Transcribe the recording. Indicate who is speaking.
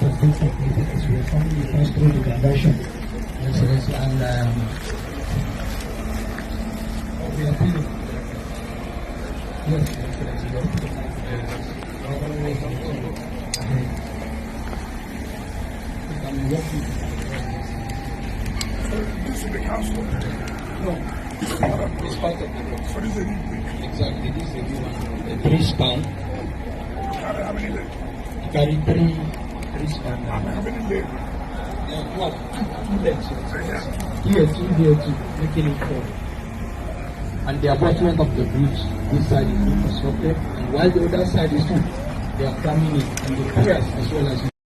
Speaker 1: lot of things that we did as we were coming across through the conversion. Excellency, and we are feeling. Yes, Excellency, we are feeling.
Speaker 2: This is the council.
Speaker 1: No, it's part of the book.
Speaker 2: So this is a new thing.
Speaker 1: Exactly, this is a new one. The 3 span.
Speaker 2: How many left?
Speaker 1: Carry 3 span.
Speaker 2: How many left?
Speaker 1: What? 2 legs.
Speaker 2: Yeah.
Speaker 1: Here 2, making it 4. And the abutment of the bridge, this side is being constructed, and while the other side is too, they are coming in, and the piers as well as